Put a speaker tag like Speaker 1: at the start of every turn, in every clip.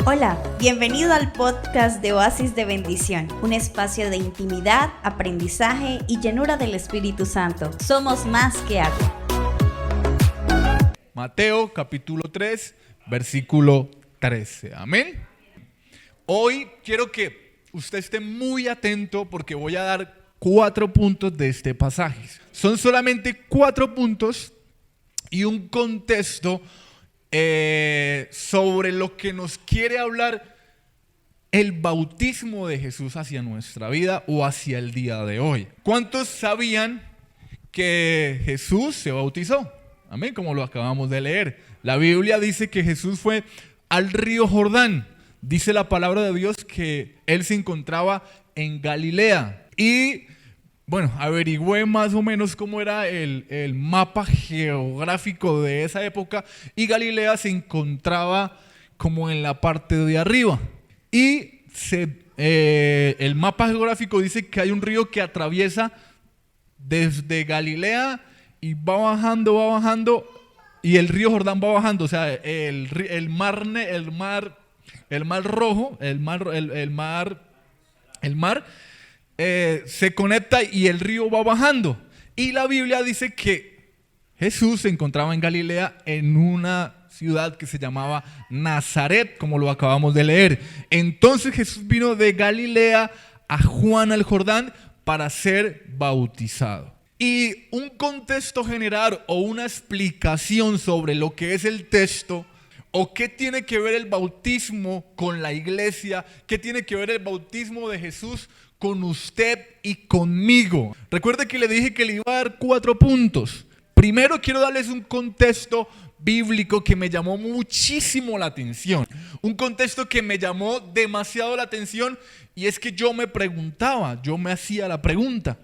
Speaker 1: Hola, bienvenido al podcast de Oasis de Bendición, un espacio de intimidad, aprendizaje y llenura del Espíritu Santo. Somos más que agua.
Speaker 2: Mateo capítulo 3, versículo 13. Amén. Hoy quiero que usted esté muy atento porque voy a dar 4 puntos de este pasaje. Son solamente 4 puntos y un contexto sobre lo que nos quiere hablar el bautismo de Jesús hacia nuestra vida o hacia el día de hoy. ¿Cuántos sabían que Jesús se bautizó? Amén, como lo acabamos de leer. La Biblia dice que Jesús fue al río Jordán. Dice la palabra de Dios que él se encontraba en Galilea. Y bueno, averigüé más o menos cómo era el mapa geográfico de esa época. Y Galilea se encontraba como en la parte de arriba. Y el mapa geográfico dice que hay un río que atraviesa desde Galilea y va bajando, y el río Jordán va bajando. O sea, el mar Rojo, el mar se conecta y el río va bajando. Y la Biblia dice que Jesús se encontraba en Galilea en una ciudad que se llamaba Nazaret, como lo acabamos de leer. Entonces Jesús vino de Galilea a Juan al Jordán para ser bautizado. Y un contexto general o una explicación sobre lo que es el texto, o qué tiene que ver el bautismo con la iglesia, qué tiene que ver el bautismo de Jesús con usted y conmigo. Recuerde que le dije que le iba a dar 4 puntos. Primero quiero darles un contexto bíblico que me llamó muchísimo la atención. Un contexto que me llamó demasiado la atención, y es que yo me hacía la pregunta.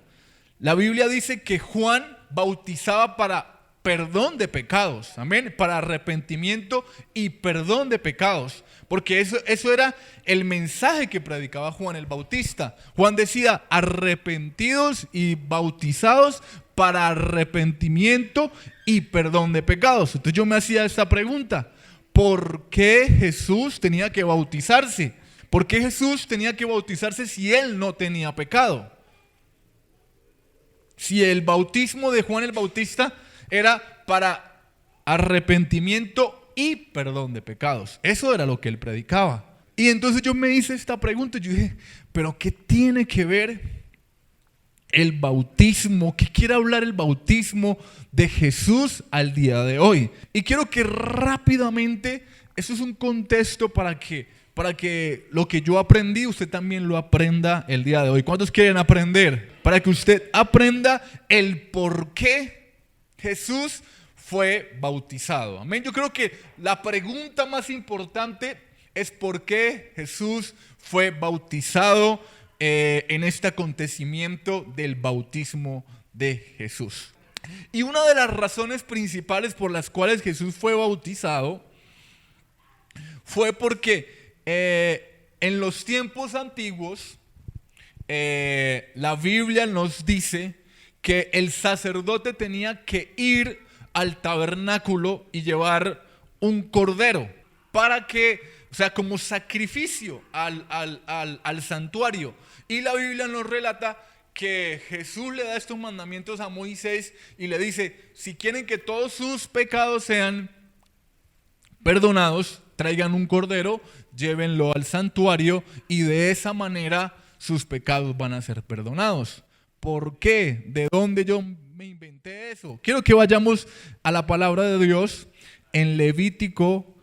Speaker 2: La Biblia dice que Juan bautizaba para perdón de pecados, amén, para arrepentimiento y perdón de pecados, porque eso era el mensaje que predicaba Juan el Bautista. Juan decía: arrepentidos y bautizados para arrepentimiento y perdón de pecados. Entonces yo me hacía esta pregunta: ¿por qué Jesús tenía que bautizarse? ¿Por qué Jesús tenía que bautizarse si él no tenía pecado? Si el bautismo de Juan el Bautista era para arrepentimiento y perdón de pecados. Eso era lo que él predicaba. Y entonces yo me hice esta pregunta. Yo dije: ¿pero qué tiene que ver el bautismo? ¿Qué quiere hablar el bautismo de Jesús al día de hoy? Y quiero que rápidamente, eso es un contexto para que lo que yo aprendí, usted también lo aprenda el día de hoy. ¿Cuántos quieren aprender? Para que usted aprenda el por qué Jesús fue bautizado. Amén. Yo creo que la pregunta más importante es por qué Jesús fue bautizado en este acontecimiento del bautismo de Jesús. Y una de las razones principales por las cuales Jesús fue bautizado fue porque en los tiempos antiguos la Biblia nos dice que el sacerdote tenía que ir al tabernáculo y llevar un cordero para que, o sea, como sacrificio al santuario. Y la Biblia nos relata que Jesús le da estos mandamientos a Moisés y le dice: si quieren que todos sus pecados sean perdonados, traigan un cordero, llévenlo al santuario y de esa manera sus pecados van a ser perdonados. ¿Por qué? ¿De dónde yo me inventé eso? Quiero que vayamos a la palabra de Dios en Levítico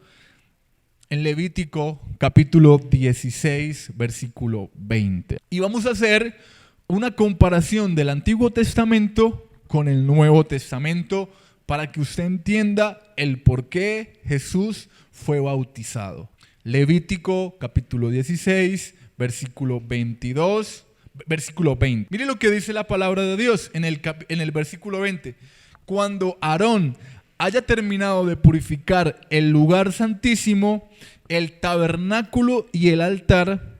Speaker 2: capítulo 16, versículo 20. Y vamos a hacer una comparación del Antiguo Testamento con el Nuevo Testamento para que usted entienda el por qué Jesús fue bautizado. Levítico capítulo 16, versículo 22, versículo 20. Mire lo que dice la palabra de Dios en el versículo 20. Cuando Aarón haya terminado de purificar el lugar santísimo, el tabernáculo y el altar,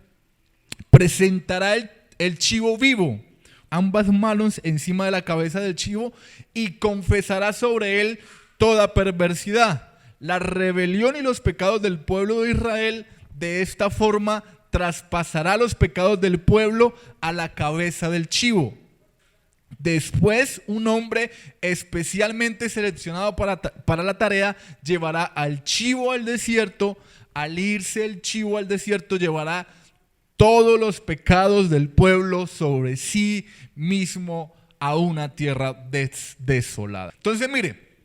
Speaker 2: presentará el chivo vivo, ambas manos encima de la cabeza del chivo, y confesará sobre él toda perversidad, la rebelión y los pecados del pueblo de Israel de esta forma traspasará los pecados del pueblo a la cabeza del chivo. Después, un hombre especialmente seleccionado para la tarea llevará al chivo al desierto. Al irse el chivo al desierto, llevará todos los pecados del pueblo sobre sí mismo a una tierra desolada. Entonces, mire,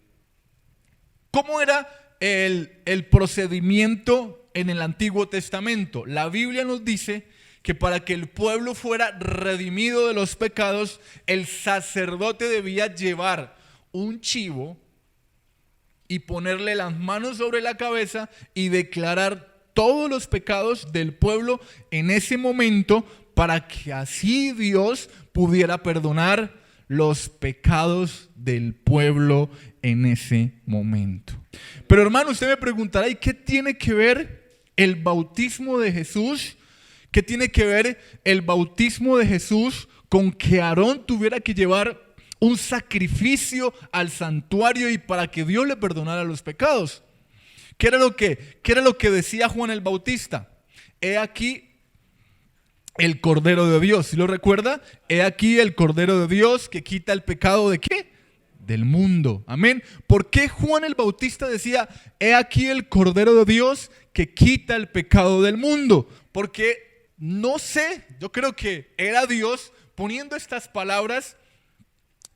Speaker 2: ¿cómo era el procedimiento en el Antiguo Testamento? La Biblia nos dice que para que el pueblo fuera redimido de los pecados, el sacerdote debía llevar un chivo y ponerle las manos sobre la cabeza y declarar todos los pecados del pueblo en ese momento, para que así Dios pudiera perdonar los pecados del pueblo en ese momento. Pero hermano, usted me preguntará, ¿y qué tiene que ver el bautismo de Jesús? ¿Qué tiene que ver el bautismo de Jesús con que Aarón tuviera que llevar un sacrificio al santuario y para que Dios le perdonara los pecados? ¿Qué era lo que decía Juan el Bautista? He aquí el Cordero de Dios. ¿Sí lo recuerda? He aquí el Cordero de Dios que quita el pecado ¿de qué? Del mundo. Amén. ¿Por qué Juan el Bautista decía, he aquí el Cordero de Dios que quita el pecado del mundo? Porque no sé, yo creo que era Dios poniendo estas palabras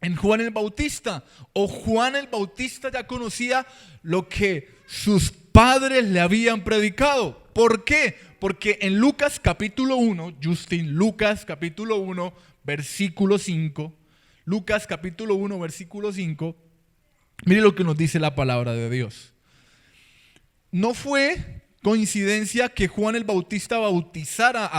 Speaker 2: en Juan el Bautista, o Juan el Bautista ya conocía lo que sus padres le habían predicado. ¿Por qué? Porque en Lucas capítulo 1, Lucas capítulo 1, versículo 5, Lucas capítulo 1, versículo 5, mire lo que nos dice la palabra de Dios. No fue coincidencia que Juan el Bautista bautizara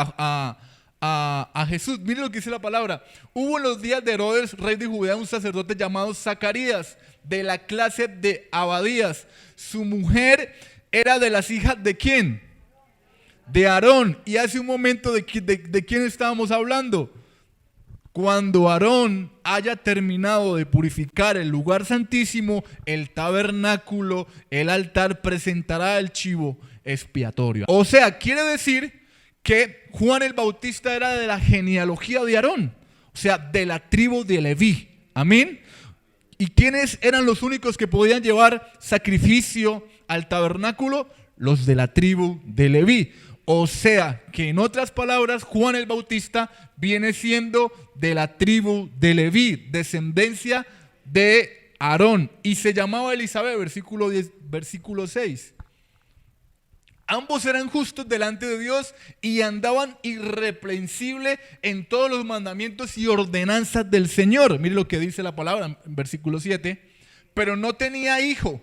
Speaker 2: a Jesús. Mire lo que dice la palabra. Hubo en los días de Herodes, rey de Judea, un sacerdote llamado Zacarías, de la clase de Abadías. Su mujer era de las hijas ¿de quién? De Aarón. Y hace un momento ¿de quién estábamos hablando? Cuando Aarón haya terminado de purificar el lugar santísimo, el tabernáculo, el altar, presentará el chivo expiatorio. O sea, quiere decir que Juan el Bautista era de la genealogía de Aarón, o sea, de la tribu de Leví. Amén. ¿Y quiénes eran los únicos que podían llevar sacrificio al tabernáculo? Los de la tribu de Leví. O sea, que en otras palabras, Juan el Bautista viene siendo de la tribu de Leví, descendencia de Aarón, y se llamaba Elizabeth, versículo 10, versículo 6. Ambos eran justos delante de Dios y andaban irreprensibles en todos los mandamientos y ordenanzas del Señor. Mire lo que dice la palabra en versículo 7. Pero no tenía hijo,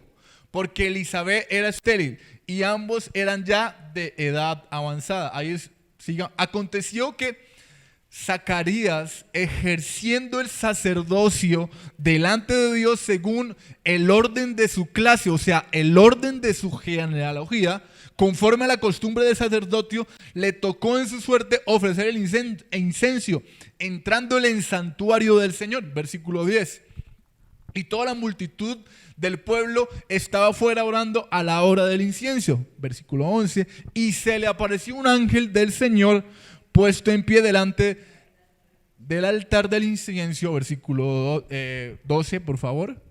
Speaker 2: porque Elizabeth era estéril y ambos eran ya de edad avanzada. Aconteció que Zacarías, ejerciendo el sacerdocio delante de Dios según el orden de su clase, o sea, el orden de su genealogía, conforme a la costumbre del sacerdocio, le tocó en su suerte ofrecer el incenso, entrándole en santuario del Señor. Versículo 10. Y toda la multitud del pueblo estaba fuera orando a la hora del incienso. Versículo 11. Y se le apareció un ángel del Señor puesto en pie delante del altar del incienso. Versículo 12, por favor.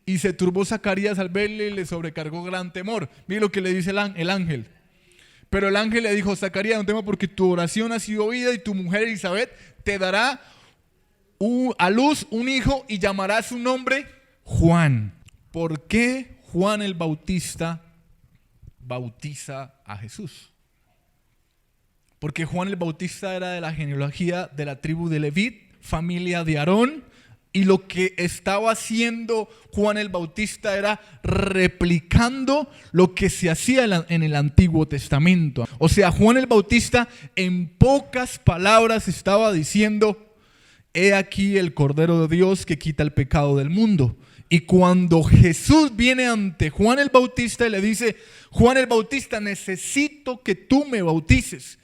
Speaker 2: Y se turbó Zacarías al verle y le sobrecargó gran temor. Mire lo que le dice el ángel. Pero el ángel le dijo: Zacarías, no temas, porque tu oración ha sido oída y tu mujer Elizabeth te dará a luz un hijo y llamará su nombre Juan. ¿Por qué Juan el Bautista bautiza a Jesús? Porque Juan el Bautista era de la genealogía de la tribu de Leví, familia de Aarón, y lo que estaba haciendo Juan el Bautista era replicando lo que se hacía en el Antiguo Testamento. O sea, Juan el Bautista en pocas palabras estaba diciendo: he aquí el Cordero de Dios que quita el pecado del mundo. Y cuando Jesús viene ante Juan el Bautista y le dice: Juan el Bautista, necesito que tú me bautices.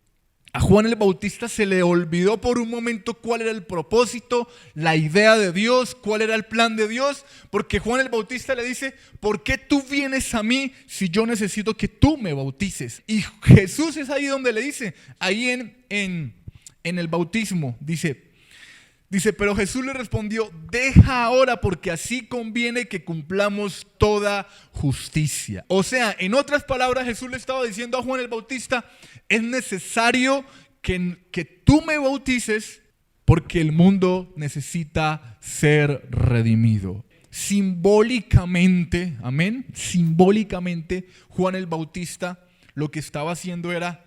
Speaker 2: A Juan el Bautista se le olvidó por un momento cuál era el propósito, la idea de Dios, cuál era el plan de Dios, porque Juan el Bautista le dice: ¿por qué tú vienes a mí si yo necesito que tú me bautices? Y Jesús es ahí donde le dice, ahí en el bautismo, dice, pero Jesús le respondió: deja ahora, porque así conviene que cumplamos toda justicia. O sea, en otras palabras, Jesús le estaba diciendo a Juan el Bautista: es necesario que tú me bautices, porque el mundo necesita ser redimido. Simbólicamente, amén, simbólicamente, Juan el Bautista lo que estaba haciendo era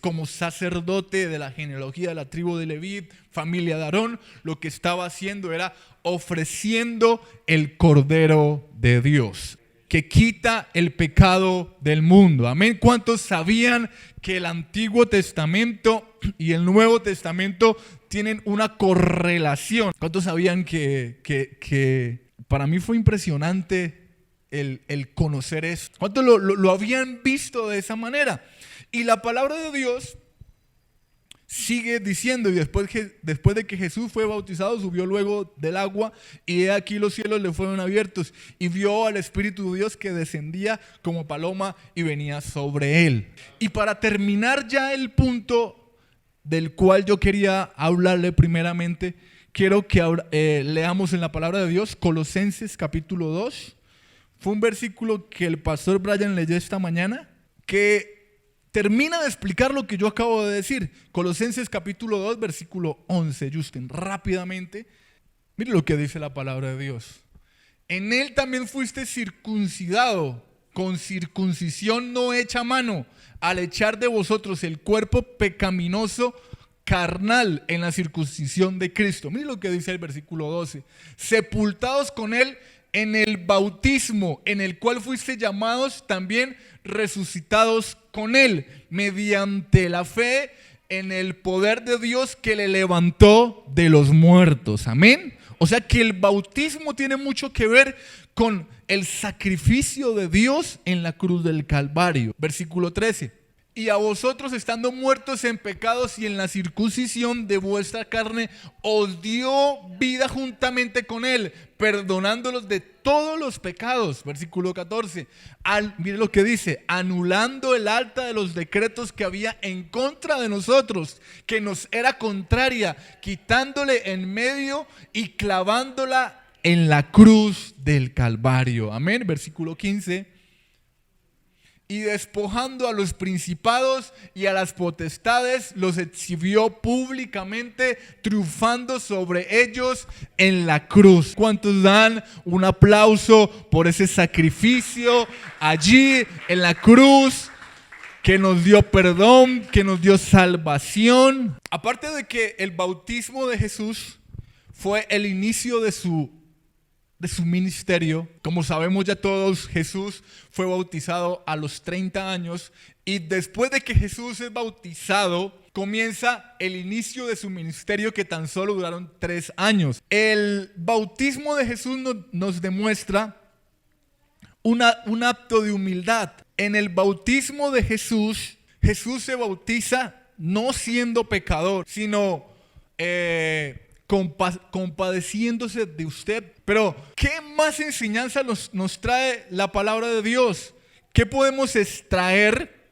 Speaker 2: como sacerdote de la genealogía de la tribu de Leví, familia de Aarón, lo que estaba haciendo era ofreciendo el Cordero de Dios, que quita el pecado del mundo. Amén. ¿Cuántos sabían que el Antiguo Testamento y el Nuevo Testamento tienen una correlación? ¿Cuántos sabían que para mí fue impresionante el conocer esto? ¿Cuántos lo habían visto de esa manera? Y la palabra de Dios sigue diciendo: y después de que Jesús fue bautizado, subió luego del agua, y he aquí los cielos le fueron abiertos, y vio al Espíritu de Dios que descendía como paloma y venía sobre él. Y para terminar ya el punto del cual yo quería hablarle primeramente, quiero que leamos en la palabra de Dios Colosenses capítulo 2. Fue un versículo que el pastor Brian leyó esta mañana, que termina de explicar lo que yo acabo de decir. Colosenses capítulo 2, versículo 11. Justin, rápidamente, mire lo que dice la palabra de Dios. En él también fuiste circuncidado con circuncisión no hecha a mano, al echar de vosotros el cuerpo pecaminoso carnal en la circuncisión de Cristo. Mire lo que dice el versículo 12. Sepultados con él en el bautismo, en el cual fuiste llamados también resucitados con él, mediante la fe en el poder de Dios que le levantó de los muertos. Amén. O sea que el bautismo tiene mucho que ver con el sacrificio de Dios en la cruz del Calvario. Versículo 13. Y a vosotros, estando muertos en pecados y en la circuncisión de vuestra carne, os dio vida juntamente con él, perdonándolos de todos los pecados. Versículo 14. Mire lo que dice: anulando el acta de los decretos que había en contra de nosotros, que nos era contraria, quitándole en medio y clavándola en la cruz del Calvario. Amén. Versículo 15. Y despojando a los principados y a las potestades, los exhibió públicamente, triunfando sobre ellos en la cruz. ¿Cuántos dan un aplauso por ese sacrificio allí en la cruz, que nos dio perdón, que nos dio salvación? Aparte de que el bautismo de Jesús fue el inicio de su ministerio, como sabemos ya todos, Jesús fue bautizado a los 30 años, y después de que Jesús es bautizado, comienza el inicio de su ministerio, que tan solo duraron 3 años. El bautismo de Jesús nos demuestra un acto de humildad. En el bautismo de Jesús, Jesús se bautiza no siendo pecador, sino compadeciéndose de usted. Pero ¿qué más enseñanza nos trae la palabra de Dios? ¿Qué podemos extraer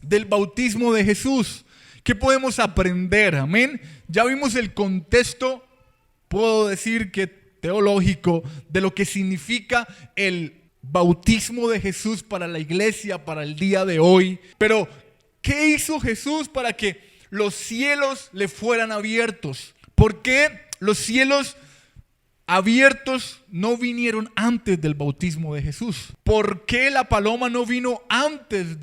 Speaker 2: del bautismo de Jesús? ¿Qué podemos aprender? Amén. Ya vimos el contexto, puedo decir que teológico, de lo que significa el bautismo de Jesús para la iglesia, para el día de hoy. Pero ¿qué hizo Jesús para que los cielos le fueran abiertos? ¿Por qué los cielos abiertos no vinieron antes del bautismo de Jesús? ¿Por qué la paloma no vino antes?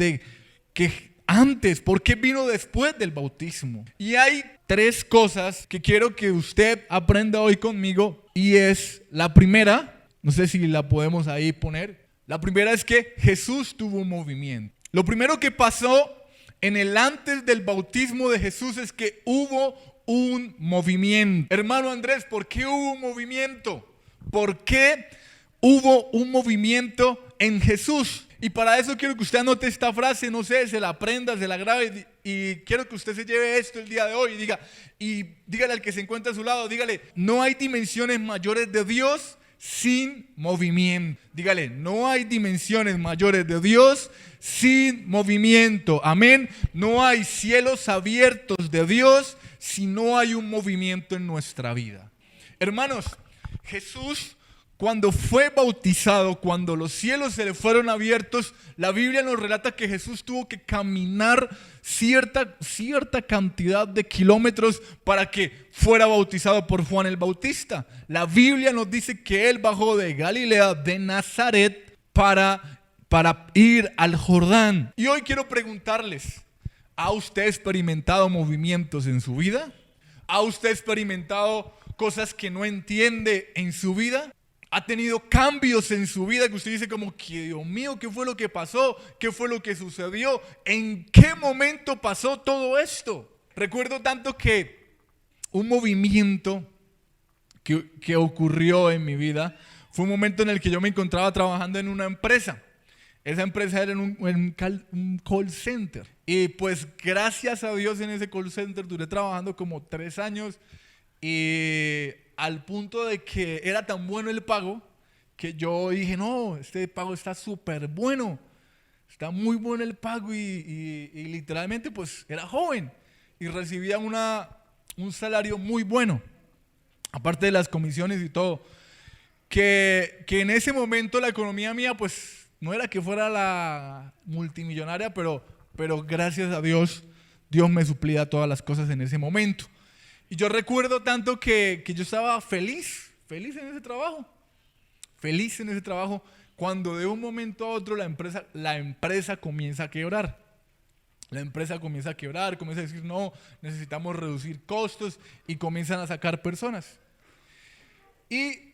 Speaker 2: ¿Por qué vino después del bautismo? Y hay 3 cosas que quiero que usted aprenda hoy conmigo, y es la primera, no sé si la podemos ahí poner. La primera es que Jesús tuvo un movimiento. Lo primero que pasó en el antes del bautismo de Jesús es que hubo un movimiento. Hermano Andrés, ¿por qué hubo un movimiento? ¿Por qué hubo un movimiento en Jesús? Y para eso quiero que usted anote esta frase, no sé, se la aprenda, se la grabe Y quiero que usted se lleve esto el día de hoy y dígale al que se encuentra a su lado, dígale, no hay dimensiones mayores de Dios sin movimiento. Dígale, no hay dimensiones mayores de Dios sin movimiento. Amén. No hay cielos abiertos de Dios si no hay un movimiento en nuestra vida. Hermanos, Jesús, cuando fue bautizado, cuando los cielos se le fueron abiertos, la Biblia nos relata que Jesús tuvo que caminar cierta cantidad de kilómetros para que fuera bautizado por Juan el Bautista. La Biblia nos dice que él bajó de Galilea, de Nazaret, para ir al Jordán. Y hoy quiero preguntarles, ¿ha usted experimentado movimientos en su vida? ¿Ha usted experimentado cosas que no entiende en su vida? ¿Ha tenido cambios en su vida que usted dice como que Dios mío, qué fue lo que pasó? ¿Qué fue lo que sucedió? ¿En qué momento pasó todo esto? Recuerdo tanto que un movimiento que ocurrió en mi vida fue un momento en el que yo me encontraba trabajando en una empresa. Esa empresa era un call center. Y pues gracias a Dios en ese call center duré trabajando como 3 años y al punto de que era tan bueno el pago que yo dije, no, este pago está súper bueno, está muy bueno el pago y literalmente pues era joven y recibía un salario muy bueno, aparte de las comisiones y todo, que en ese momento la economía mía pues no era que fuera la multimillonaria, pero gracias a Dios, Dios me suplía todas las cosas en ese momento. Y yo recuerdo tanto que yo estaba feliz en ese trabajo, cuando de un momento a otro la empresa comienza a quebrar. La empresa comienza a quebrar, comienza a decir, no, necesitamos reducir costos y comienzan a sacar personas. Y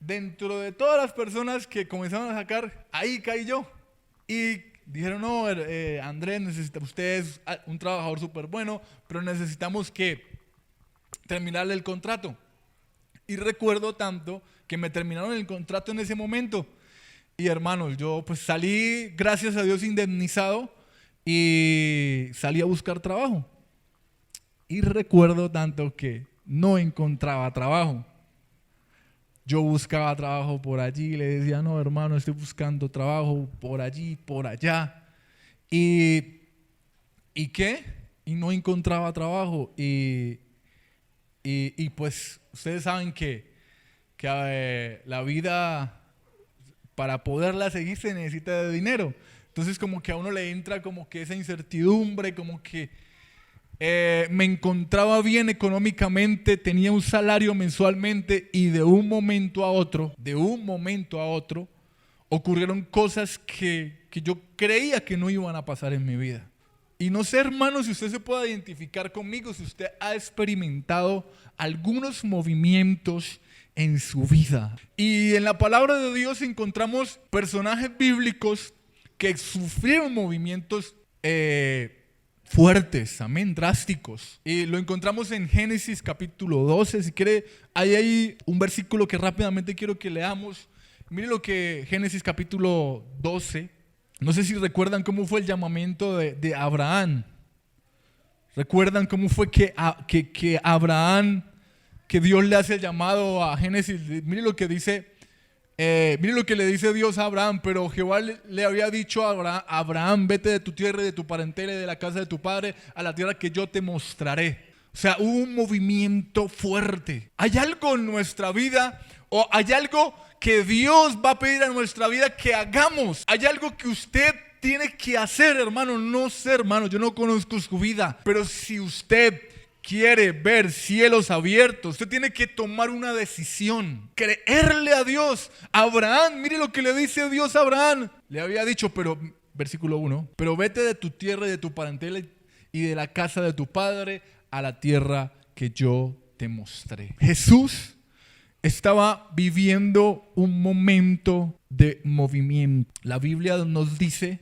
Speaker 2: dentro de todas las personas que comenzaron a sacar, ahí caí yo. Y dijeron, no, Andrés, usted es un trabajador súper bueno, pero necesitamos que terminarle el contrato. Y recuerdo tanto que me terminaron el contrato en ese momento. Y hermanos, yo pues salí, gracias a Dios, indemnizado y salí a buscar trabajo. Y recuerdo tanto que no encontraba trabajo. Yo buscaba trabajo por allí y le decía, no, hermano, estoy buscando trabajo por allí, por allá. ¿Y qué? Y no encontraba trabajo. Y pues ustedes saben que la vida, para poderla seguir, se necesita de dinero. Entonces como que a uno le entra como que esa incertidumbre, como que me encontraba bien económicamente, tenía un salario mensualmente y de un momento a otro, ocurrieron cosas que yo creía que no iban a pasar en mi vida. Y no sé, hermano, si usted se puede identificar conmigo, si usted ha experimentado algunos movimientos en su vida. Y en la palabra de Dios encontramos personajes bíblicos que sufrieron movimientos fuertes, amén, drásticos. Y lo encontramos en Génesis capítulo 12. Si quiere, hay ahí un versículo que rápidamente quiero que leamos. Mire lo que Génesis capítulo 12. No sé si recuerdan cómo fue el llamamiento de Abraham. ¿Recuerdan cómo fue que Abraham, que Dios le hace el llamado a Génesis? Mire lo que dice, mire lo que le dice Dios a Abraham. Pero Jehová le había dicho a Abraham, vete de tu tierra y de tu parentela y de la casa de tu padre a la tierra que yo te mostraré. O sea, hubo un movimiento fuerte. Hay algo en nuestra vida, o hay algo que Dios va a pedir a nuestra vida que hagamos. Hay algo que usted tiene que hacer, hermano. No sé, hermano, yo no conozco su vida, pero si usted quiere ver cielos abiertos, usted tiene que tomar una decisión, creerle a Dios. Abraham, mire lo que le dice Dios a Abraham. Le había dicho, pero, versículo 1, pero vete de tu tierra y de tu parentela y de la casa de tu padre a la tierra que yo te mostré. Jesús estaba viviendo un momento de movimiento. La Biblia nos dice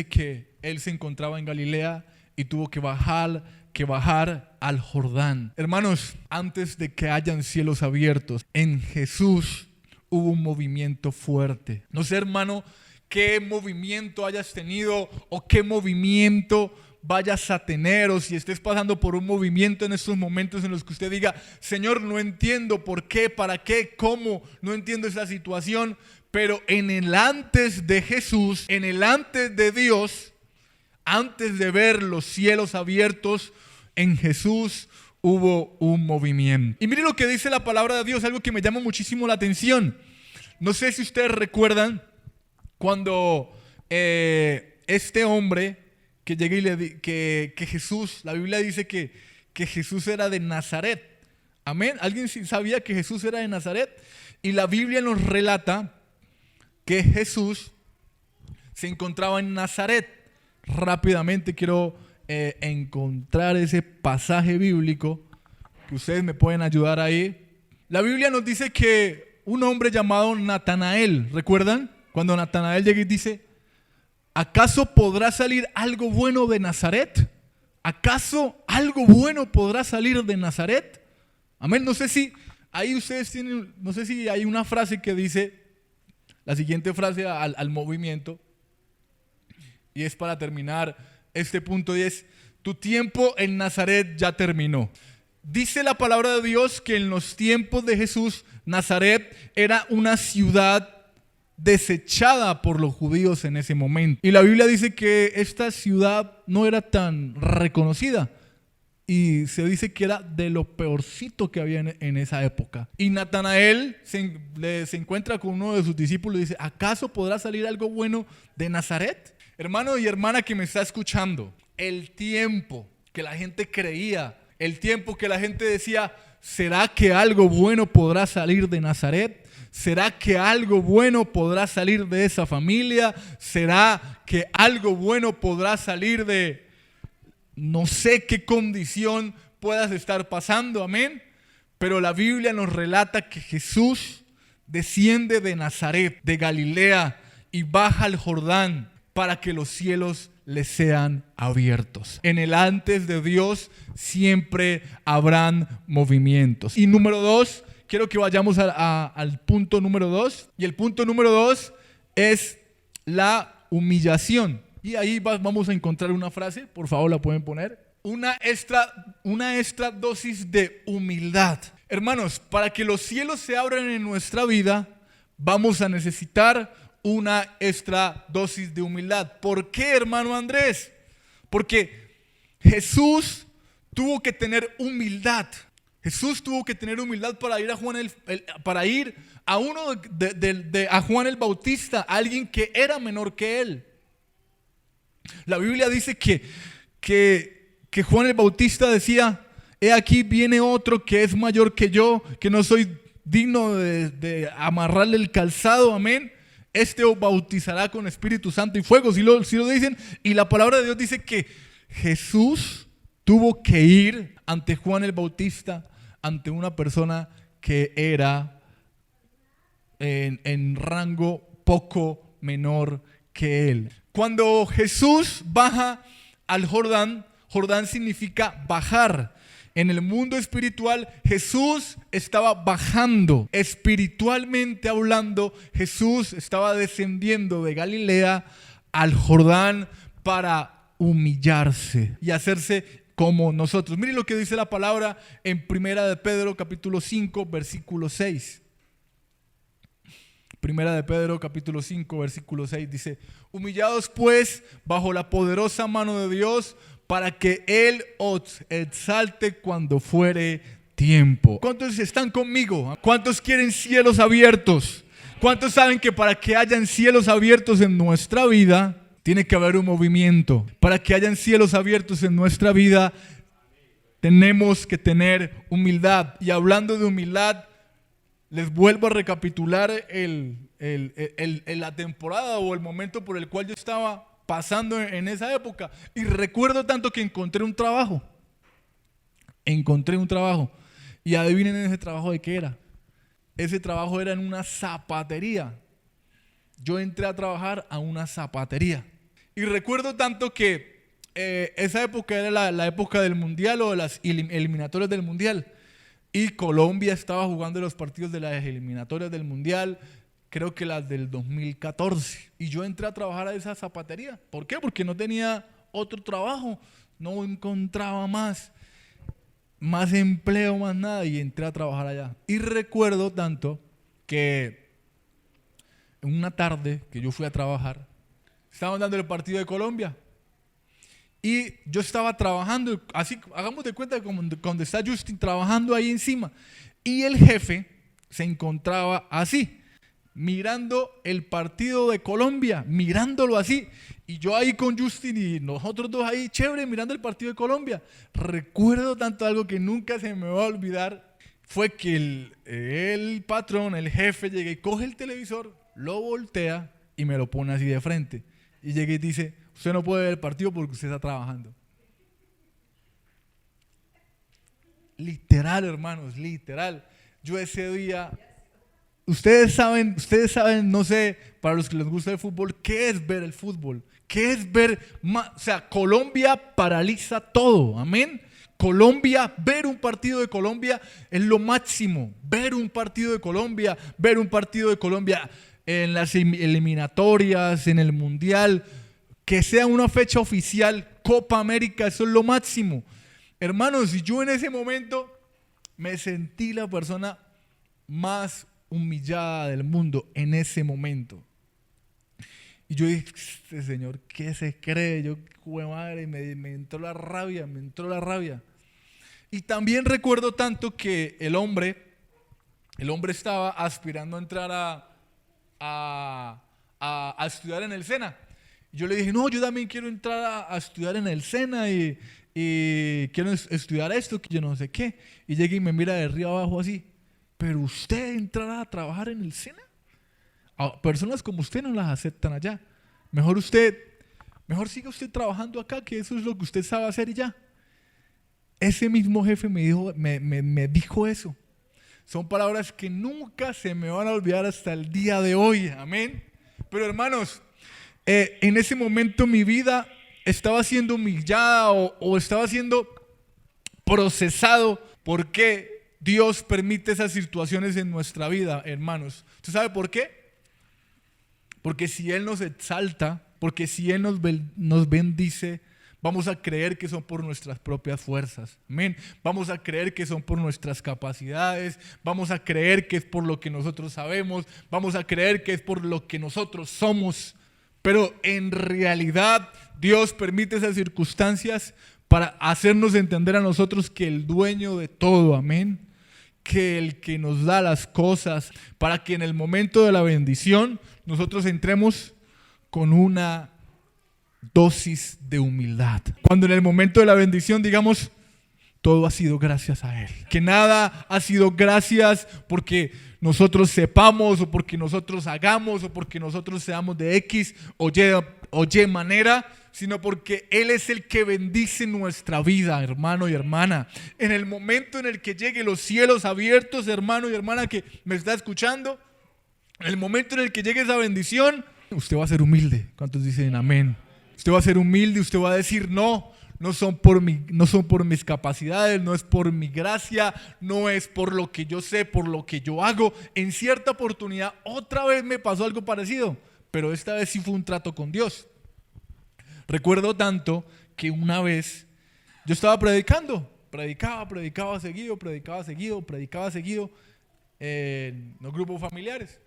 Speaker 2: que él se encontraba en Galilea y tuvo que bajar al Jordán. Hermanos, antes de que hayan cielos abiertos, en Jesús hubo un movimiento fuerte. No sé, hermano, qué movimiento hayas tenido o qué movimiento vayas a tener, o si estés pasando por un movimiento en estos momentos en los que usted diga, Señor, no entiendo por qué, para qué, cómo, no entiendo esa situación, pero en el antes de Jesús, en el antes de Dios, antes de ver los cielos abiertos, en Jesús hubo un movimiento. Y mire lo que dice la palabra de Dios, algo que me llama muchísimo la atención. No sé si ustedes recuerdan cuando este hombre que llega y que Jesús, la Biblia dice que Jesús era de Nazaret. Amén. ¿Alguien sabía que Jesús era de Nazaret? Y la Biblia nos relata que Jesús se encontraba en Nazaret. Rápidamente quiero encontrar ese pasaje bíblico que ustedes me pueden ayudar ahí. La Biblia nos dice que un hombre llamado Natanael, ¿recuerdan? Cuando Natanael llega y dice, ¿acaso podrá salir algo bueno de Nazaret? ¿Acaso algo bueno podrá salir de Nazaret? Amén. No sé si ahí ustedes tienen, no sé si hay una frase que dice, la siguiente frase al movimiento, y es para terminar este punto, y es, tu tiempo en Nazaret ya terminó. Dice la palabra de Dios que en los tiempos de Jesús, Nazaret era una ciudad desechada por los judíos en ese momento. Y la Biblia dice que esta ciudad no era tan reconocida. Y se dice que era de lo peorcito que había en esa época. Y Natanael se encuentra con uno de sus discípulos y dice, ¿acaso podrá salir algo bueno de Nazaret? Hermano y hermana que me está escuchando, el tiempo que la gente creía, el tiempo que la gente decía, ¿será que algo bueno podrá salir de Nazaret? ¿Será que algo bueno podrá salir de esa familia? ¿Será que algo bueno podrá salir de no sé qué condición puedas estar pasando? Amén. Pero la Biblia nos relata que Jesús desciende de Nazaret, de Galilea, y baja al Jordán para que los cielos le sean abiertos. En el antes de Dios siempre habrán movimientos. Y número 2, quiero que vayamos al punto número 2. Y el punto número 2 es la humillación. Y ahí vamos a encontrar una frase, por favor la pueden poner. Una extra dosis de humildad. Hermanos, para que los cielos se abran en nuestra vida, vamos a necesitar una extra dosis de humildad. ¿Por qué, hermano Andrés? Porque Jesús tuvo que tener humildad. Jesús tuvo que tener humildad para ir a Juan el Bautista, alguien que era menor que él. La Biblia dice que Juan el Bautista decía, he aquí viene otro que es mayor que yo, que no soy digno de amarrarle el calzado, amén. Este os bautizará con Espíritu Santo y fuego, si lo dicen. Y la palabra de Dios dice que Jesús tuvo que ir ante Juan el Bautista, ante una persona que era en rango poco menor que él. Cuando Jesús baja al Jordán, Jordán significa bajar. En el mundo espiritual, Jesús estaba bajando. Espiritualmente hablando, Jesús estaba descendiendo de Galilea al Jordán para humillarse y hacerse como nosotros. Mire lo que dice la palabra en Primera de Pedro capítulo 5 versículo 6. Primera de Pedro capítulo 5 versículo 6 dice, humillados pues bajo la poderosa mano de Dios, para que Él os exalte cuando fuere tiempo. ¿Cuántos están conmigo? ¿Cuántos quieren cielos abiertos? ¿Cuántos saben que para que hayan cielos abiertos en nuestra vida, tiene que haber un movimiento? Para que hayan cielos abiertos en nuestra vida, tenemos que tener humildad. Y hablando de humildad, les vuelvo a recapitular la temporada o el momento por el cual yo estaba pasando en esa época. Y recuerdo tanto que encontré un trabajo. Y adivinen ese trabajo de qué era. Ese trabajo era en una zapatería. Yo entré a trabajar a una zapatería. Y recuerdo tanto que esa época era la época del mundial o de las eliminatorias del mundial. Y Colombia estaba jugando los partidos de las eliminatorias del mundial, creo que las del 2014. Y yo entré a trabajar a esa zapatería. ¿Por qué? Porque no tenía otro trabajo. No encontraba más empleo, más nada, y entré a trabajar allá. Y recuerdo tanto que en una tarde que yo fui a trabajar, estaban dando el partido de Colombia. Y yo estaba trabajando, así, hagamos de cuenta como cuando está Justin trabajando ahí encima. Y el jefe se encontraba así, mirando el partido de Colombia, mirándolo así. Y yo ahí con Justin y nosotros dos ahí, chévere, mirando el partido de Colombia. Recuerdo tanto algo que nunca se me va a olvidar. Fue que el patrón, el jefe, llega y coge el televisor, lo voltea y me lo pone así de frente. Y llega y dice: usted no puede ver el partido porque usted está trabajando. Literal, hermanos, literal. Yo ese día, ustedes saben, no sé, para los que les gusta el fútbol, ¿qué es ver el fútbol? ¿Qué es ver? O sea, Colombia paraliza todo, amén. Colombia, ver un partido de Colombia es lo máximo. Ver un partido de Colombia en las eliminatorias, en el Mundial, que sea una fecha oficial, Copa América, eso es lo máximo. Hermanos, y yo en ese momento me sentí la persona más humillada del mundo en ese momento. Y yo dije: este señor, ¿qué se cree? Yo, jue madre, me entró la rabia, Y también recuerdo tanto que el hombre estaba aspirando a entrar a estudiar en el SENA. Yo le dije: no, yo también quiero entrar a estudiar en el SENA y quiero estudiar esto, que yo no sé qué. Y llega y me mira de arriba abajo así: ¿pero usted entrará a trabajar en el SENA? A personas como usted no las aceptan allá. Mejor siga usted trabajando acá, que eso es lo que usted sabe hacer y ya. Ese mismo jefe me dijo eso. Son palabras que nunca se me van a olvidar hasta el día de hoy. Amén. Pero hermanos, en ese momento mi vida estaba siendo humillada o estaba siendo procesado. ¿Por qué Dios permite esas situaciones en nuestra vida, hermanos? ¿Usted sabe por qué? Porque si Él nos exalta, porque si Él nos bendice, vamos a creer que son por nuestras propias fuerzas. Amén. Vamos a creer que son por nuestras capacidades. Vamos a creer que es por lo que nosotros sabemos. Vamos a creer que es por lo que nosotros somos. Pero en realidad Dios permite esas circunstancias para hacernos entender a nosotros que el dueño de todo, amén, que el que nos da las cosas, para que en el momento de la bendición nosotros entremos con una dosis de humildad. Cuando en el momento de la bendición digamos: todo ha sido gracias a Él. Que nada ha sido gracias porque nosotros sepamos o porque nosotros hagamos o porque nosotros seamos de X o Y manera, sino porque Él es el que bendice nuestra vida, hermano y hermana. En el momento en el que lleguen los cielos abiertos, hermano y hermana que me está escuchando, en el momento en el que llegue esa bendición, usted va a ser humilde. ¿Cuántos dicen amén? Usted va a ser humilde, usted va a decir: no son por mis capacidades, no es por mi gracia, no es por lo que yo sé, por lo que yo hago. En cierta oportunidad otra vez me pasó algo parecido, pero esta vez sí fue un trato con Dios. Recuerdo tanto que una vez yo estaba predicando, predicaba seguido en los grupos familiares.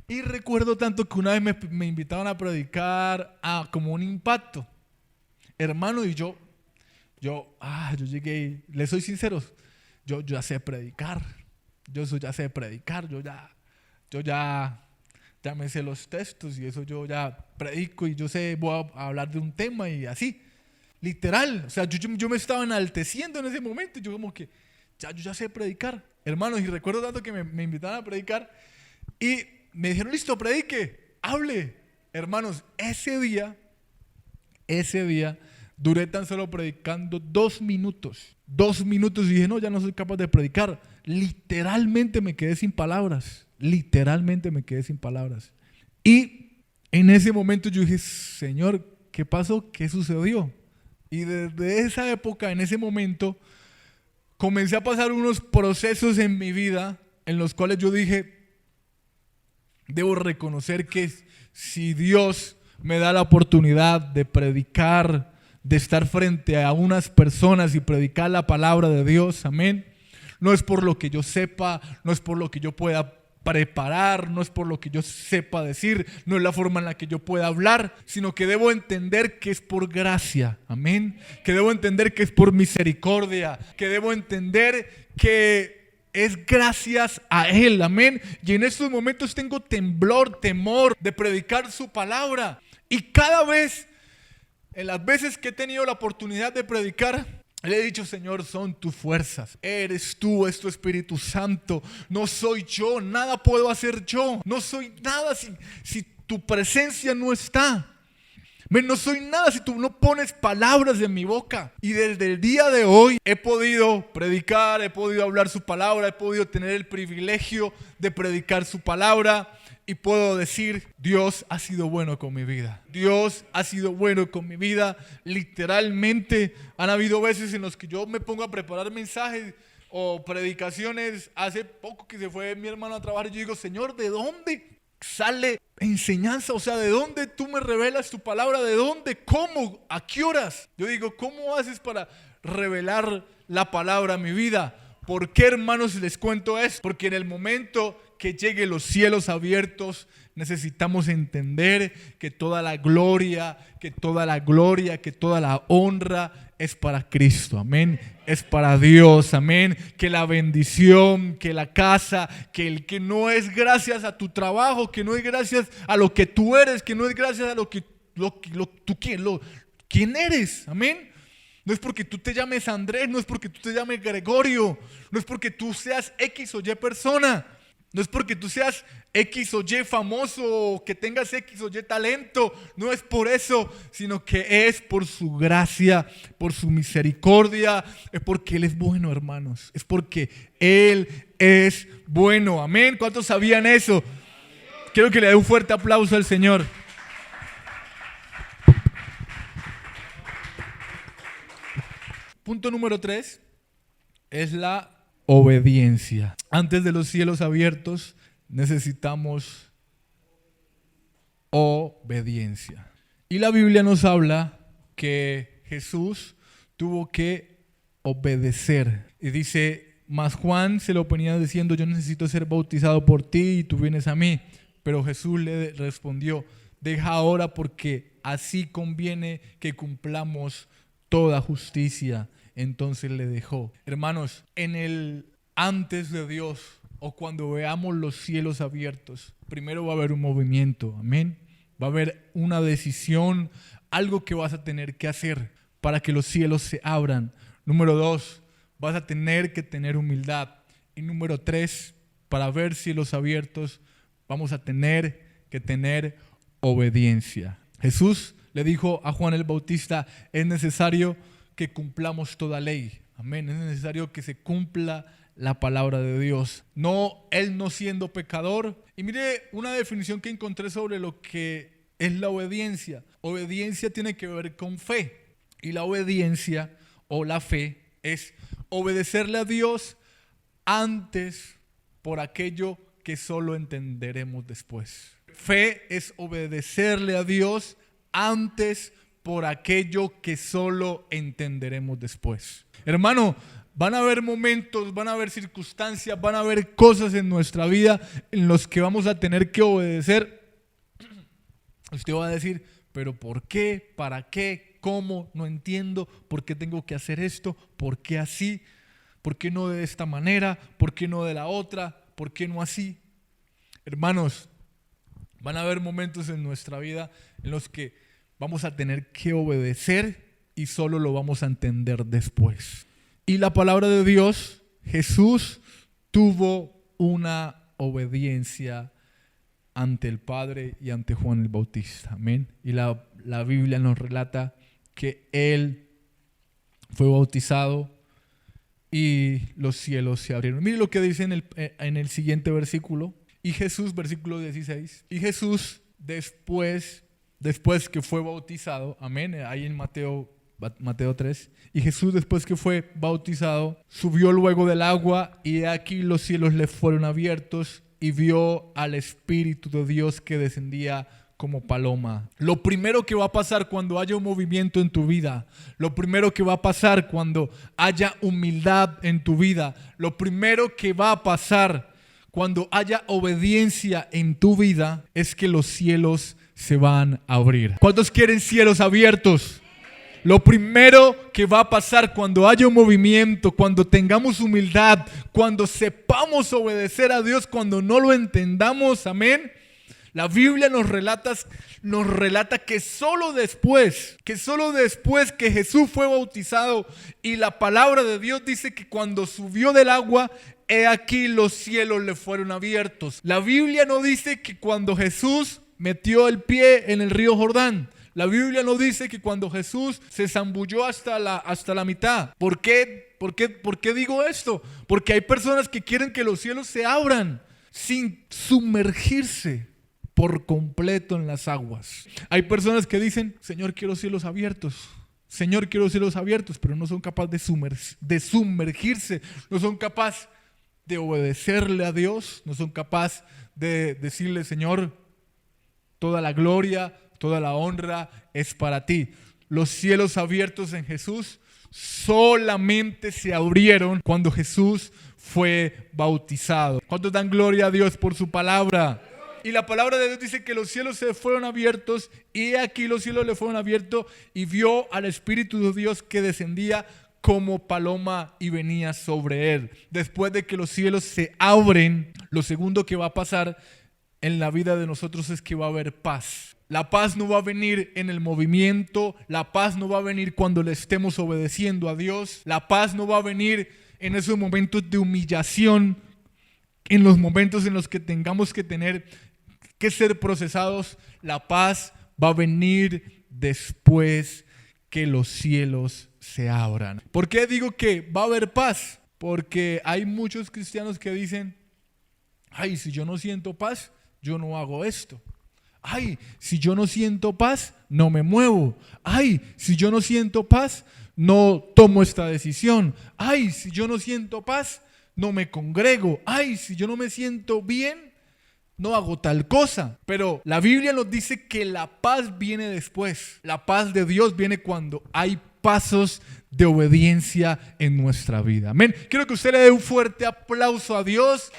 Speaker 2: Y recuerdo tanto que una vez me invitaron a predicar como un impacto. Hermano, y yo llegué y les soy sincero, yo ya sé predicar, yo ya me sé los textos y eso, yo ya predico y yo sé, voy a hablar de un tema y así, literal. O sea, yo me estaba enalteciendo en ese momento, yo como que yo ya sé predicar, hermanos. Y recuerdo tanto que me invitaron a predicar y me dijeron: listo, predique, hable. Hermanos, ese día duré tan solo predicando 2 minutos. 2 minutos y dije: no, ya no soy capaz de predicar. Literalmente me quedé sin palabras. Y en ese momento yo dije: Señor, ¿qué pasó? ¿Qué sucedió? Y desde esa época, en ese momento, comencé a pasar unos procesos en mi vida en los cuales yo dije: debo reconocer que si Dios me da la oportunidad de predicar, de estar frente a unas personas y predicar la palabra de Dios, amén. No es por lo que yo sepa, no es por lo que yo pueda preparar, no es por lo que yo sepa decir, no es la forma en la que yo pueda hablar, sino que debo entender que es por gracia, amén. Que debo entender que es por misericordia, que debo entender que es gracias a Él, amén. Y en estos momentos tengo temor de predicar su palabra. Y cada vez, en las veces que he tenido la oportunidad de predicar, le he dicho: Señor, son tus fuerzas, eres tú, es tu Espíritu Santo, no soy yo, nada puedo hacer yo, no soy nada si tu presencia no está. No soy nada si tú no pones palabras en mi boca. Y desde el día de hoy he podido predicar, he podido hablar su palabra, he podido tener el privilegio de predicar su palabra. Y puedo decir: Dios ha sido bueno con mi vida. Dios ha sido bueno con mi vida. Literalmente han habido veces en las que yo me pongo a preparar mensajes o predicaciones. Hace poco que se fue mi hermano a trabajar y yo digo: Señor, ¿de dónde sale enseñanza? O sea, ¿de dónde tú me revelas tu palabra? ¿De dónde? ¿Cómo? ¿A qué horas? Yo digo: ¿cómo haces para revelar la palabra a mi vida? ¿Por qué, hermanos, les cuento esto? Porque en el momento que lleguen los cielos abiertos, necesitamos entender que toda la gloria, que toda la honra es para Cristo, amén. Es para Dios, amén. Que la bendición, que la casa, que el que no es gracias a tu trabajo, que no es gracias a lo que tú eres, que no es gracias a quién eres, amén. No es porque tú te llames Andrés, no es porque tú te llames Gregorio, no es porque tú seas X o Y persona, no es porque tú seas X o Y famoso o que tengas X o Y talento, no es por eso, sino que es por su gracia, por su misericordia, es porque Él es bueno, hermanos, es porque Él es bueno, amén. ¿Cuántos sabían eso? Quiero que le dé un fuerte aplauso al Señor. Punto número 3 es la obediencia. Antes de los cielos abiertos necesitamos obediencia. Y la Biblia nos habla que Jesús tuvo que obedecer. Y dice: mas Juan se lo ponía diciendo: yo necesito ser bautizado por ti y tú vienes a mí. Pero Jesús le respondió: deja ahora, porque así conviene que cumplamos toda justicia. Entonces le dejó. Hermanos, en el antes de Dios, o cuando veamos los cielos abiertos, primero va a haber un movimiento, amén. Va a haber una decisión, algo que vas a tener que hacer para que los cielos se abran. Número 2, vas a tener que tener humildad. Y número 3, para ver cielos abiertos, vamos a tener que tener obediencia. Jesús le dijo a Juan el Bautista: es necesario que cumplamos toda ley, amén. Es necesario que se cumpla la palabra de Dios. No, Él no siendo pecador. Y mire una definición que encontré sobre lo que es la obediencia. Obediencia tiene que ver con fe. Y la obediencia o la fe es obedecerle a Dios antes por aquello que solo entenderemos después. Fe es obedecerle a Dios antes por aquello que solo entenderemos después. Hermano, van a haber momentos, van a haber circunstancias, van a haber cosas en nuestra vida en los que vamos a tener que obedecer. Usted va a decir: ¿pero por qué? ¿Para qué? ¿Cómo? No entiendo. ¿Por qué tengo que hacer esto? ¿Por qué así? ¿Por qué no de esta manera? ¿Por qué no de la otra? ¿Por qué no así? Hermanos, van a haber momentos en nuestra vida en los que vamos a tener que obedecer y solo lo vamos a entender después. Y la palabra de Dios, Jesús tuvo una obediencia ante el Padre y ante Juan el Bautista. Amén. Y la Biblia nos relata que Él fue bautizado y los cielos se abrieron. Mire lo que dice en el siguiente versículo. Y Jesús, versículo 16. Y Jesús después que fue bautizado, amén, ahí en Mateo 3, y Jesús después que fue bautizado, subió luego del agua, y aquí los cielos le fueron abiertos, y vio al Espíritu de Dios que descendía como paloma. Lo primero que va a pasar cuando haya un movimiento en tu vida, lo primero que va a pasar cuando haya humildad en tu vida, lo primero que va a pasar cuando haya obediencia en tu vida es que los cielos se van a abrir. ¿Cuántos quieren cielos abiertos? Lo primero que va a pasar cuando haya un movimiento, cuando tengamos humildad, cuando sepamos obedecer a Dios, cuando no lo entendamos, amén. La Biblia nos relata que solo después que Jesús fue bautizado y la palabra de Dios dice que cuando subió del agua, he aquí los cielos le fueron abiertos. La Biblia no dice que cuando Jesús metió el pie en el río Jordán. La Biblia no dice que cuando Jesús se zambulló hasta la mitad. ¿Por qué digo esto? Porque hay personas que quieren que los cielos se abran sin sumergirse por completo en las aguas. Hay personas que dicen, Señor, quiero cielos abiertos. Señor, quiero cielos abiertos, pero no son capaces de sumergirse, no son capaces de obedecerle a Dios, no son capaces de decirle, Señor, toda la gloria, toda la honra es para ti. Los cielos abiertos en Jesús solamente se abrieron cuando Jesús fue bautizado. ¿Cuántos dan gloria a Dios por su palabra? Y la palabra de Dios dice que los cielos se fueron abiertos y aquí los cielos le fueron abiertos y vio al Espíritu de Dios que descendía como paloma y venía sobre él. Después de que los cielos se abren, lo segundo que va a pasar en la vida de nosotros es que va a haber paz. La paz no va a venir en el movimiento, la paz no va a venir cuando le estemos obedeciendo a Dios, la paz no va a venir en esos momentos de humillación, en los momentos en los que tengamos que ser procesados. La paz va a venir después que los cielos se abran. ¿Por qué digo que va a haber paz? Porque hay muchos cristianos que dicen, ay, si yo no siento paz, yo no hago esto. Ay, si yo no siento paz, no me muevo. Ay, si yo no siento paz, no tomo esta decisión. Ay, si yo no siento paz, no me congrego. Ay, si yo no me siento bien, no hago tal cosa. Pero la Biblia nos dice que la paz viene después. La paz de Dios viene cuando hay pasos de obediencia en nuestra vida. Amén. Quiero que usted le dé un fuerte aplauso a Dios.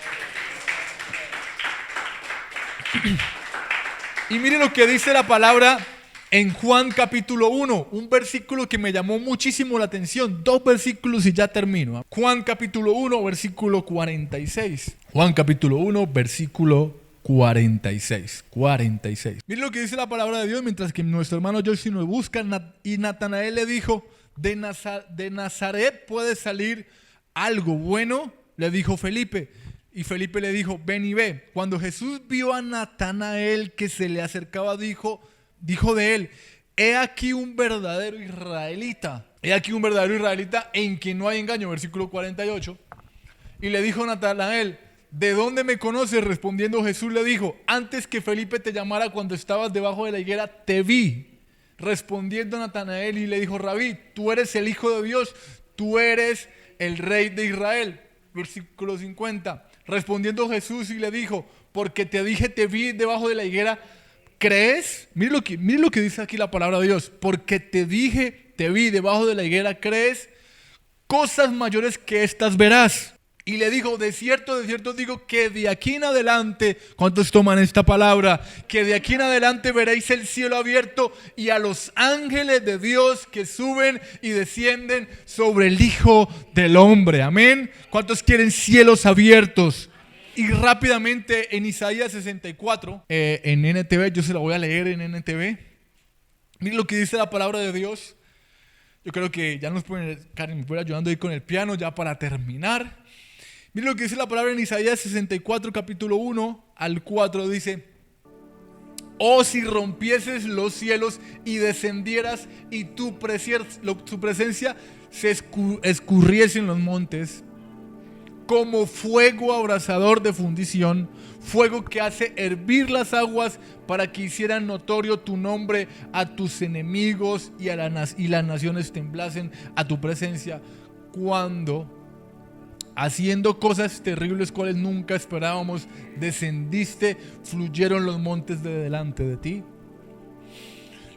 Speaker 2: Y mire lo que dice la palabra en Juan capítulo 1, un versículo que me llamó muchísimo la atención. 2 versículos y ya termino. Juan capítulo 1, versículo 46. Juan capítulo 1, versículo 46. Mire lo que dice la palabra de Dios, mientras que nuestro hermano Joyce nos busca. Y Natanael le dijo, de Nazaret puede salir algo bueno, le dijo Felipe. Y Felipe le dijo, ven y ve. Cuando Jesús vio a Natanael que se le acercaba, dijo de él, he aquí un verdadero israelita. He aquí un verdadero israelita en quien no hay engaño. Versículo 48. Y le dijo Natanael, ¿de dónde me conoces? Respondiendo Jesús le dijo, antes que Felipe te llamara cuando estabas debajo de la higuera, te vi. Respondiendo Natanael y le dijo, Rabí, tú eres el Hijo de Dios, tú eres el Rey de Israel. Versículo 50. Respondiendo Jesús y le dijo, porque te dije, te vi debajo de la higuera, ¿crees? Mire lo que dice aquí la palabra de Dios. Porque te dije, te vi debajo de la higuera, ¿crees? Cosas mayores que estas verás. Y le dijo, de cierto digo que de aquí en adelante, ¿cuántos toman esta palabra? Que de aquí en adelante veréis el cielo abierto y a los ángeles de Dios que suben y descienden sobre el Hijo del Hombre. Amén. ¿Cuántos quieren cielos abiertos? Y rápidamente en Isaías 64, en NTV, yo se la voy a leer en NTV. Miren lo que dice la palabra de Dios. Yo creo que ya Karen me puede ayudando ahí con el piano ya para terminar. Miren lo que dice la palabra en Isaías 64, capítulo 1 al 4, dice, oh, si rompieses los cielos y descendieras y tu presencia se escurriese en los montes, como fuego abrasador de fundición, fuego que hace hervir las aguas para que hicieran notorio tu nombre a tus enemigos y las naciones temblasen a tu presencia haciendo cosas terribles cuales nunca esperábamos, descendiste, fluyeron los montes de delante de ti.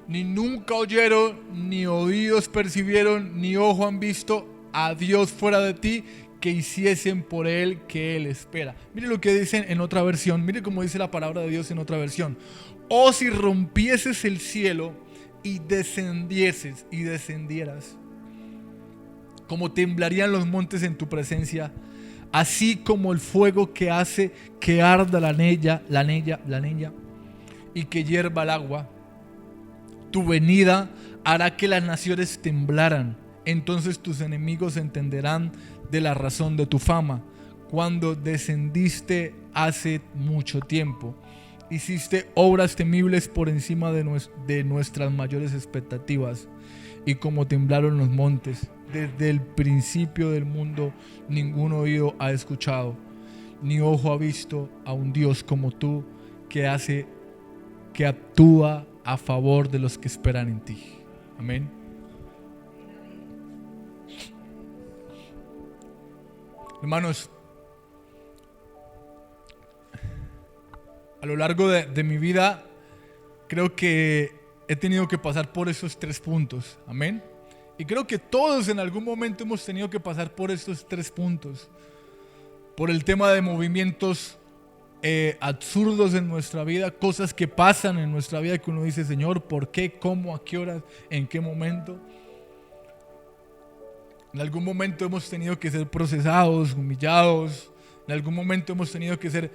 Speaker 2: Ni nunca oyeron, ni oídos percibieron, ni ojo han visto a Dios fuera de ti, que hiciesen por él que él espera. Mire lo que dicen en otra versión, mire cómo dice la palabra de Dios en otra versión. Oh, si rompieses el cielo y descendieses y descendieras, como temblarían los montes en tu presencia, así como el fuego que hace que arda la leña y que hierva el agua. Tu venida hará que las naciones temblaran. Entonces tus enemigos entenderán de la razón de tu fama. Cuando descendiste hace mucho tiempo, hiciste obras temibles por encima de nuestras mayores expectativas. Y como temblaron los montes, desde el principio del mundo, ningún oído ha escuchado, ni ojo ha visto a un Dios como tú, que actúa a favor de los que esperan en ti. Amén. Hermanos, a lo largo de mi vida, creo que he tenido que pasar por esos 3 puntos. Amén. Y creo que todos en algún momento hemos tenido que pasar por estos 3 puntos. Por el tema de movimientos absurdos en nuestra vida, cosas que pasan en nuestra vida que uno dice, Señor, ¿por qué? ¿Cómo? ¿A qué horas? ¿En qué momento? En algún momento hemos tenido que ser procesados, humillados. En algún momento hemos tenido que ser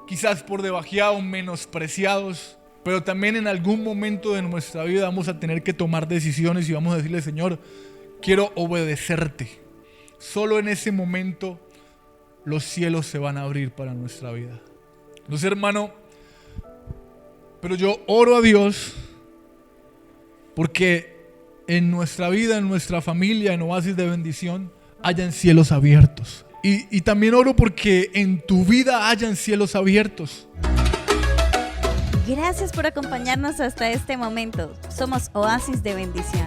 Speaker 2: quizás por debajeados, menospreciados. Pero también en algún momento de nuestra vida vamos a tener que tomar decisiones y vamos a decirle, Señor, quiero obedecerte. Solo en ese momento los cielos se van a abrir para nuestra vida. No sé, hermano, pero yo oro a Dios porque en nuestra vida, en nuestra familia, en Oasis de Bendición, hayan cielos abiertos. Y también oro porque en tu vida hayan cielos abiertos.
Speaker 1: Gracias por acompañarnos hasta este momento. Somos Oasis de Bendición.